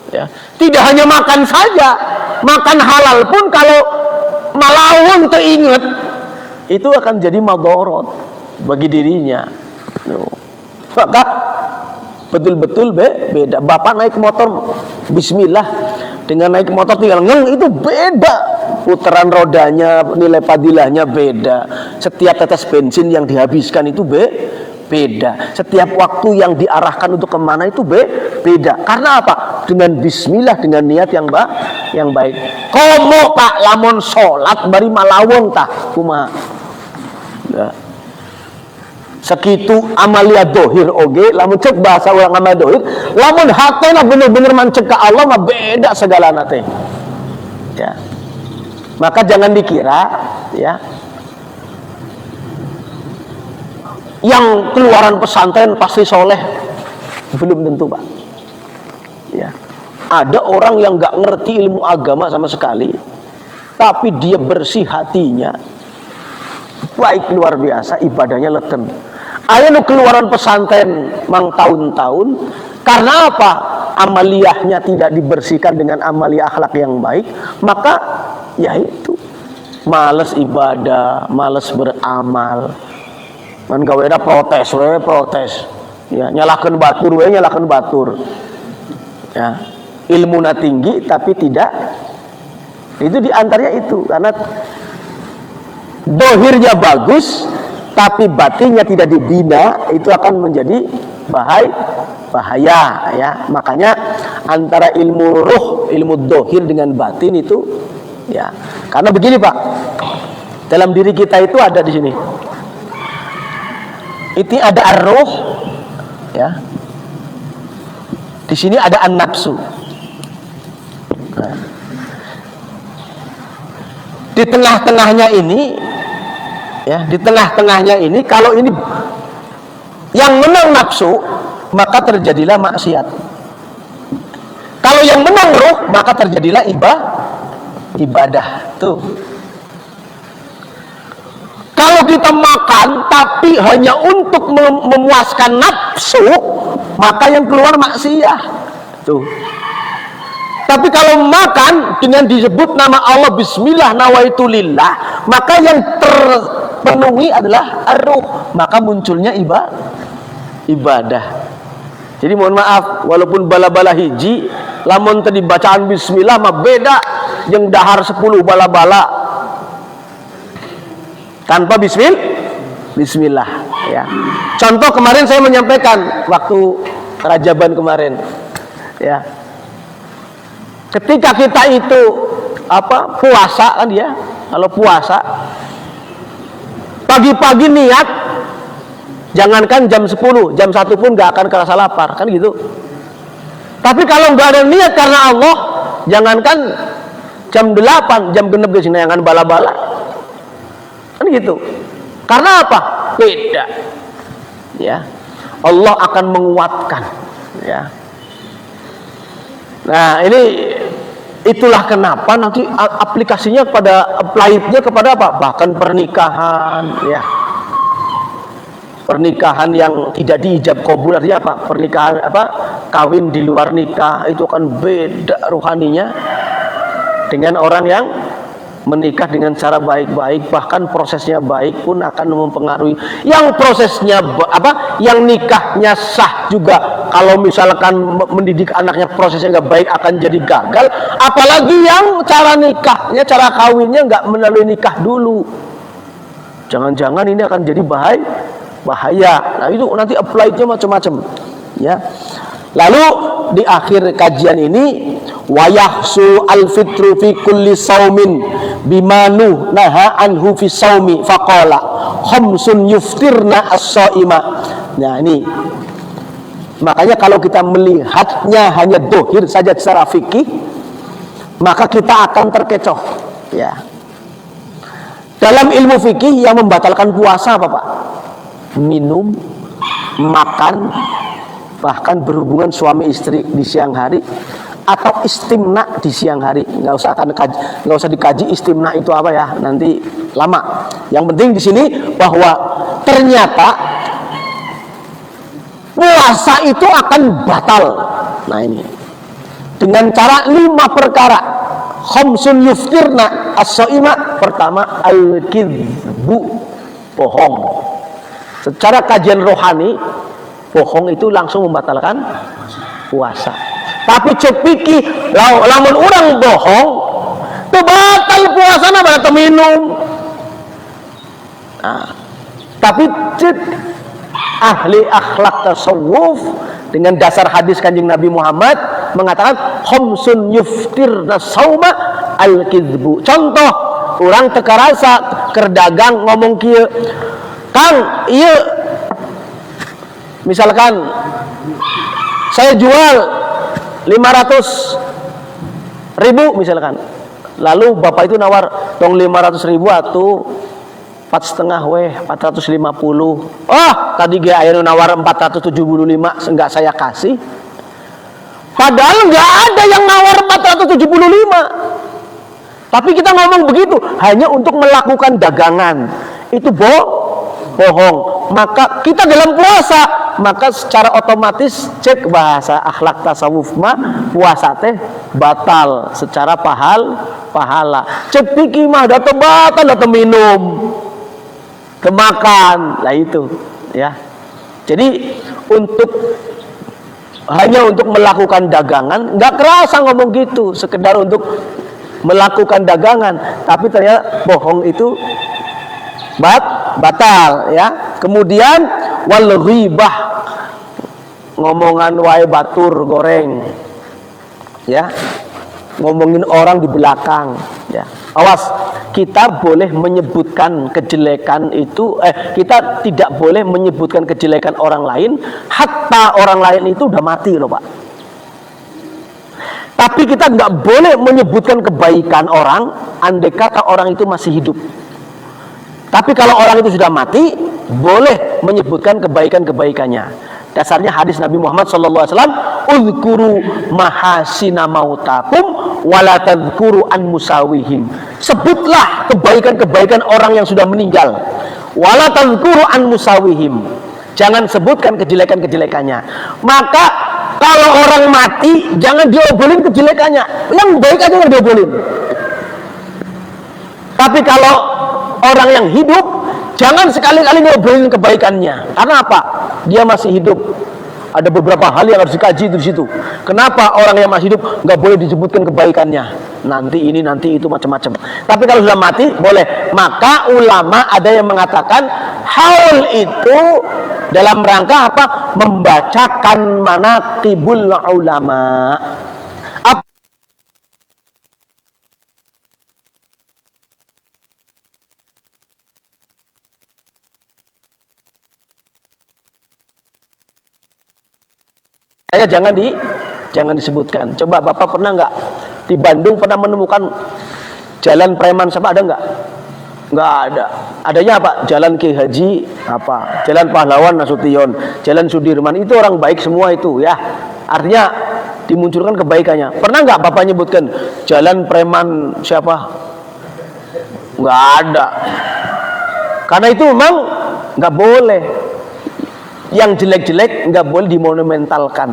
ya. Tidak hanya makan saja, makan halal pun kalau malawun teringat itu akan jadi madorot bagi dirinya. Maka betul-betul beda. Bapak naik motor bismillah dengan naik motor tinggal ngeng itu beda. Putaran rodanya, nilai padilahnya beda. Setiap tetes bensin yang dihabiskan itu beda. Setiap waktu yang diarahkan untuk kemana itu beda. Karena apa? Dengan bismillah, dengan niat yang baik. Komo Pak lamun sholat bari malawon tah kumaha. Ya. Sekitu amalia dohir oge, lamun cek bahasa ulang amalia dohir, lamun hatena bener-bener mancek ke Allah mah beda segala nate. Ya. Maka jangan dikira ya yang keluaran pesantren pasti soleh, belum tentu Pak. Ya. Ada orang yang nggak ngerti ilmu agama sama sekali, tapi dia bersih hatinya, baik luar biasa, ibadahnya leten. Ayo nu keluaran pesantren mang tahun-tahun, karena apa? Amaliyahnya tidak dibersihkan dengan amalia akhlak yang baik, maka yaitu males ibadah, males beramal. Man gawena protes, ya nyalakan batur. Ya, ilmuna tinggi tapi tidak. Itu diantaranya itu, karena dohirnya bagus tapi batinnya tidak dibina, itu akan menjadi bahaya ya. Makanya antara ilmu ruh, ilmu dohir dengan batin itu ya. Karena begini Pak, dalam diri kita itu ada di sini. Itu ada ar-ruh ya. Di sini ada an-nafsu. Nah. Di tengah-tengahnya ini ya, di tengah-tengahnya ini kalau ini yang menang nafsu, maka terjadilah maksiat. Kalau yang menang ruh, maka terjadilah ibadah. Tuh. Kalau kita makan tapi hanya untuk memuaskan nafsu, maka yang keluar maksiat. Tuh. Tapi kalau makan dengan disebut nama Allah bismillah nawaitu lillah, maka yang terpenuhi adalah ar-ruh, maka munculnya ibadah. Jadi mohon maaf, walaupun bala-bala hiji, lamun tadi bacaan bismillah mah beda yang dahar 10 bala-bala tanpa bismillah ya. Contoh kemarin saya menyampaikan waktu Rajaban kemarin ya. Ketika kita itu puasa kan ya, kalau puasa pagi-pagi niat, jangankan jam 10, jam 1 pun gak akan kerasa lapar kan gitu. Tapi kalau nggak ada niat karena Allah, jangankan jam 8, jam genep di sini jangan bala-bala kan gitu. Karena apa? Beda ya. Allah akan menguatkan ya. Nah ini Itulah kenapa nanti aplikasinya pada apply-nya kepada apa? Bahkan pernikahan, ya. Pernikahan yang tidak diijab kabul, artinya apa? Pernikahan apa? Kawin di luar nikah itu akan beda ruhaninya dengan orang yang menikah dengan cara baik-baik, bahkan prosesnya baik pun akan mempengaruhi. Yang prosesnya yang nikahnya sah juga, kalau misalkan mendidik anaknya prosesnya nggak baik akan jadi gagal. Apalagi yang cara nikahnya, cara kawinnya nggak melalui nikah dulu. Jangan-jangan ini akan jadi bahaya. Nah itu nanti apply-nya macam-macam, ya. Lalu di akhir kajian ini, wayahsu al-fitru fi kulli saumin bimanu naha anhu fi saumi faqala khamsun yuftirna as-saima. Nah ini makanya kalau kita melihatnya hanya dohir saja secara fikih, maka kita akan terkecoh, ya. Dalam ilmu fikih yang membatalkan puasa apa Pak? Minum, makan, bahkan berhubungan suami istri di siang hari, atau istimna di siang hari. Nggak usah dikaji istimna itu apa ya, nanti lama. Yang penting di sini bahwa ternyata puasa itu akan batal. Nah ini dengan cara 5 perkara. Khamsun yuftirna as-saima. Pertama, al-kidbu, bohong. Secara kajian rohani, bohong itu langsung membatalkan puasa. Tapi cek pikir, lamun orang bohong, itu batal puasana pada minum. Nah, tapi cek ahli akhlak tasawuf dengan dasar hadis Kanjeng Nabi Muhammad mengatakan khamsun yuftirna sauma al-kidbu. Contoh, orang teka rasa kerdagang ngomong kieu, Kang, iya misalkan saya jual 500.000 misalkan, lalu bapak itu nawar dong 500.000 atau 4,5 450. Oh tadi dia ayo nawar 475, enggak saya kasih, padahal enggak ada yang nawar 475, tapi kita ngomong begitu hanya untuk melakukan dagangan. Itu bohong. Maka kita dalam puasa, maka secara otomatis cek bahasa akhlak tasawuf mah puasa teh batal secara pahala. Cek pikir mah data batal, data minum, kemakan, lah itu, ya. Jadi hanya untuk melakukan dagangan, nggak kerasa ngomong gitu, sekedar untuk melakukan dagangan, tapi ternyata bohong itu batal, ya. Kemudian wal ghibah, ngomongan wae batur goreng, ya, ngomongin orang di belakang, ya. Awas, kita boleh menyebutkan kejelekan itu, kita tidak boleh menyebutkan kejelekan orang lain hatta orang lain itu udah mati loh Pak. Tapi kita nggak boleh menyebutkan kebaikan orang andai kata orang itu masih hidup. Tapi kalau orang itu sudah mati, boleh menyebutkan kebaikan-kebaikannya. Dasarnya hadis Nabi Muhammad SAW, "Uzkuru mahasina mautakum wala tadhkuru an musawihim." Sebutlah kebaikan-kebaikan orang yang sudah meninggal. Wala tadhkuru an musawihim. Jangan sebutkan kejelekan-kejelekannya. Maka kalau orang mati, jangan diobrolin kejelekannya. Yang baik aja yang diobrolin. Tapi kalau orang yang hidup, jangan sekali-kali ngobrolin kebaikannya. Karena apa? Dia masih hidup. Ada beberapa hal yang harus dikaji di situ. Kenapa orang yang masih hidup nggak boleh disebutkan kebaikannya? Nanti ini, nanti itu, macam-macam. Tapi kalau sudah mati, boleh. Maka ulama ada yang mengatakan haul itu dalam rangka apa? Membacakan manaqibul ulama. Jangan disebutkan. Coba Bapak pernah nggak di Bandung pernah menemukan jalan preman sama, ada nggak? Nggak ada. Adanya apa? Jalan Ki Haji, apa? Jalan Pahlawan Nasution, Jalan Sudirman, itu orang baik semua itu, ya. Artinya dimunculkan kebaikannya. Pernah nggak Bapak nyebutkan jalan preman siapa? Nggak ada. Karena itu memang nggak boleh. Yang jelek-jelek nggak boleh dimonumentalkan.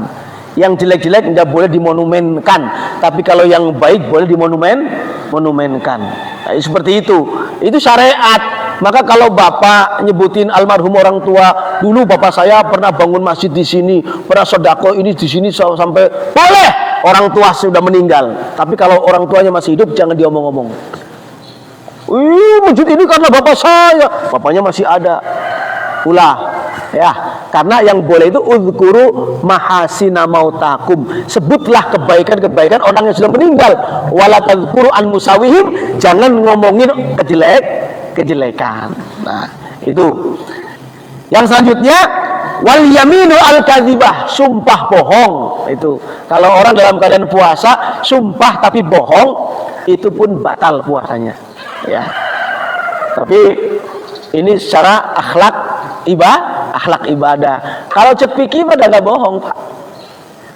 Yang jelek-jelek nggak boleh dimonumenkan. Tapi kalau yang baik boleh dimonumenkan. Nah, seperti itu. Itu syariat. Maka kalau Bapak nyebutin almarhum orang tua, dulu Bapak saya pernah bangun masjid di sini, pernah sedekah ini di sini sampai boleh. Orang tua sudah meninggal. Tapi kalau orang tuanya masih hidup jangan diomong-omong. Masjid ini karena Bapak saya, Bapaknya masih ada. Ulah. Ya, karena yang boleh itu uzkuru mahasina mautakum. Sebutlah kebaikan-kebaikan orang yang sudah meninggal. Wala tadzkuru an musawihim, jangan ngomongin kejelekan. Nah, itu. Yang selanjutnya wal yaminu al kadzibah, sumpah bohong. Itu. Kalau orang dalam keadaan puasa sumpah tapi bohong, itu pun batal puasanya. Ya. Tapi ini secara akhlak ibadah. Kalau cek fikih mah nggak bohong, Pak.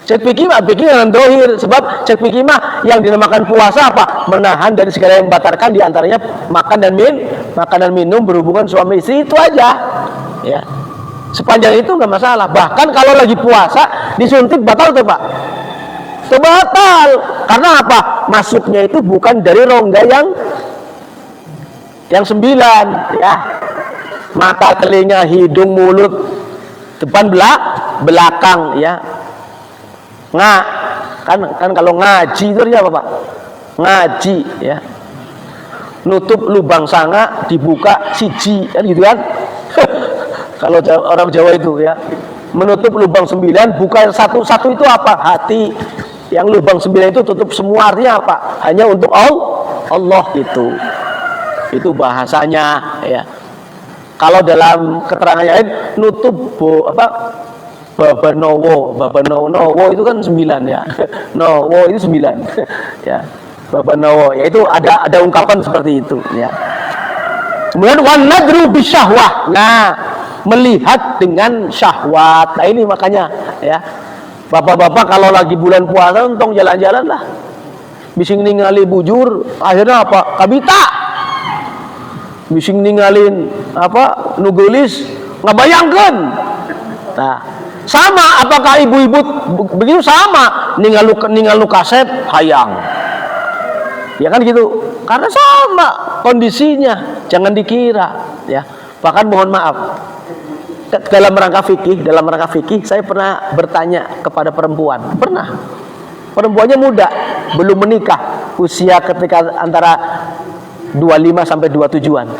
Cek fikih mah dengan dohir, sebab cek fikih mah yang dinamakan puasa apa? Menahan dari segala yang membatalkan, diantaranya makan dan minum berhubungan suami istri, itu aja. Ya. Sepanjang itu nggak masalah. Bahkan kalau lagi puasa disuntik batal tuh, Pak. Itu batal. Karena apa? Masuknya itu bukan dari rongga yang 9, ya. Mata, telinga, hidung, mulut, depan, belakang, ya. Kan kalau ngaji itu apa, Pak? Ngaji, ya. Nutup lubang sanga, dibuka siji, kan gitu kan? Kalau orang Jawa itu, ya. Menutup lubang 9, buka satu itu apa? Hati. Yang lubang 9 itu tutup semua, artinya apa? Hanya untuk Allah itu. Itu bahasanya, ya. Kalau dalam keterangan lain nutup babanowo itu kan 9, ya. Nowo itu 9. Ya. Babanowo, yaitu ada ungkapan seperti itu, ya. Kemudian wan nadru bisyahwah. Nah, melihat dengan syahwat. Nah, ini makanya, ya. Bapak-bapak kalau lagi bulan puasa untung jalan-jalan lah. Bising ningali bujur, akhirnya apa? Kabita. Bising ninggalin apa nugelis ngabayangkeun. Nah, sama apakah ibu-ibu begitu? Sama ningalu kaset hayang, ya kan gitu, karena sama kondisinya, jangan dikira, ya. Bahkan mohon maaf, dalam rangka fikih saya pernah bertanya kepada perempuannya muda, belum menikah, usia ketika antara 25 sampai 27-an.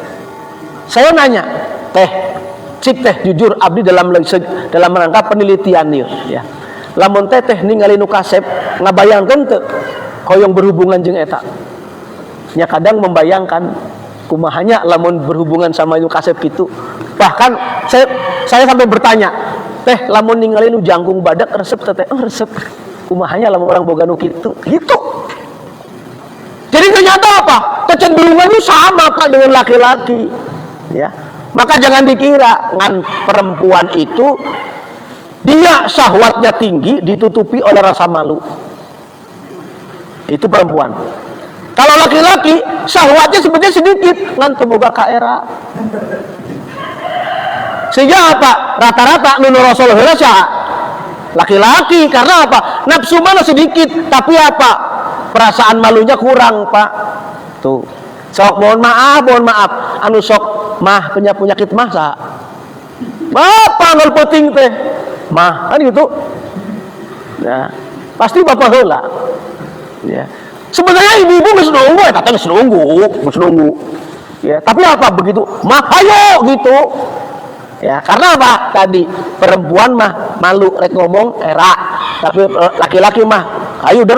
Saya nanya, cik teh jujur abdi dalam rangka penelitian ieu, ya. Lamun teh ningali nu kasep ngabayangkeun teu hoyong berhubungan jeung eta. Nya kadang membayangkan kumahanya lamun berhubungan sama nu kasep gitu. Bahkan saya sampai bertanya, teh lamun ningali nu jangkung badak resep teh resep. Kumahanya lamun orang boga nu kitu. Gitu. Jadi ternyata apa? Kecenderungannya sama, Pak, dengan laki-laki, ya. Maka jangan dikira ngan perempuan itu dia syahwatnya tinggi ditutupi oleh rasa malu. Itu perempuan. Kalau laki-laki syahwatnya sebetulnya sedikit ngan temoga ka era. Sehingga apa? Rata-rata nu rasul heula saha? Laki-laki. Karena apa? Nafsu mana sedikit, tapi apa? Perasaan malunya kurang, Pak. Tuh. Sok mohon maaf. Anu sok mah penyakit mah saha? Bapak ngol penting teh. Mah, kan gitu. Ya, pasti bapak heula. Ya. Sebenarnya ibu-ibu geus nunggu, eta teh geus nunggu. Ya, tapi apa begitu? Mah hayo gitu. Ya, karena apa? Tadi perempuan mah malu rek ngomong era, tapi laki-laki mah ayo der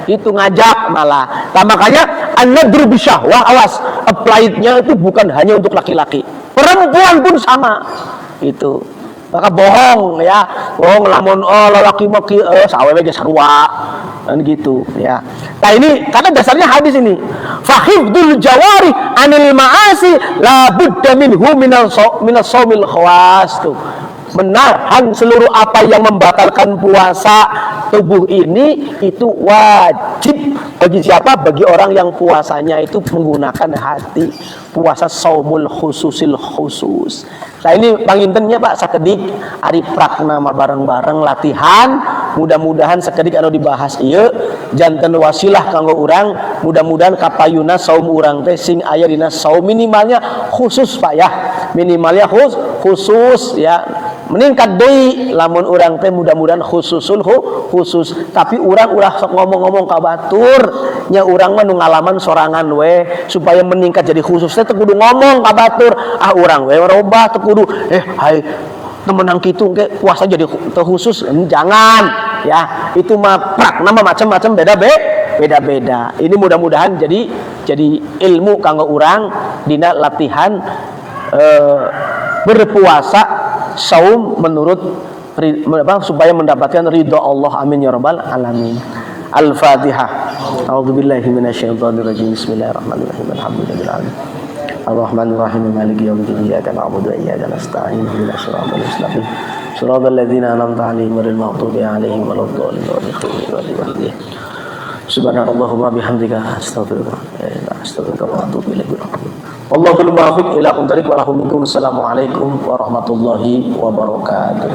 itu ngajak malah. Nah, makanya an-nadru bisyahwah, awas, applied-nya itu bukan hanya untuk laki-laki, perempuan pun sama itu. Maka bohong, ya, bohong lamun laki mah sawewe ge sarua kan gitu, ya. Nah, ini karena dasarnya hadis ini, fahifdul jawari anil ma'asi la budda minhu minas shaumil khawas tuh. menahan seluruh apa yang membatalkan puasa tubuh ini itu wajib bagi siapa? Bagi orang yang puasanya itu menggunakan hati. Puasa saumul khususil khusus. Nah ini pangintennya Pak sakedik ari prakna bareng-bareng latihan. Mudah-mudahan sakedik anu dibahas ieu janten wasilah kanggo urang. Mudah-mudahan kapayuna saum urang teh sing aya dina saum minimalnya khusus Pak ya. Minimalnya khusus ya. Meningkat deui lamun urang teh mudah-mudahan khususul khusus. Tapi urang ulah sok ngomong-ngomong ka batur nya urang mah nu ngalaman sorangan we supaya meningkat jadi khusus teh kudu ngomong ka batur ah urang we robah teu kudu hai temenang kitu ge puasa jadi khusus jangan ya itu mah prakna mah macam-macam beda-beda. Ini mudah-mudahan jadi ilmu kanggo urang dina latihan berpuasa saum menurut supaya mendapatkan ridha Allah amin ya rabbal alamin. Al-Fatihah. A'udzubillahi minasyaitonirrajim. Bismillahirrahmanirrahim. Alhamdulillahil alamin. Ar-Rahmanir Rahim. Maliki yaumiddin. Iyyaka na'budu wa iyyaka nasta'in. Ihdinas siratal mustaqim. Shiratal ladzina an'amta 'alaihim ghairil maghdubi 'alaihim waladdallin. Subhanallahumma bihamdika astaghfiruka wa atubu ilaik. Wallahul muwaffiq ila aqwamit thoriq wa lahum minkum. Assalamualaikum warahmatullahi wabarakatuh.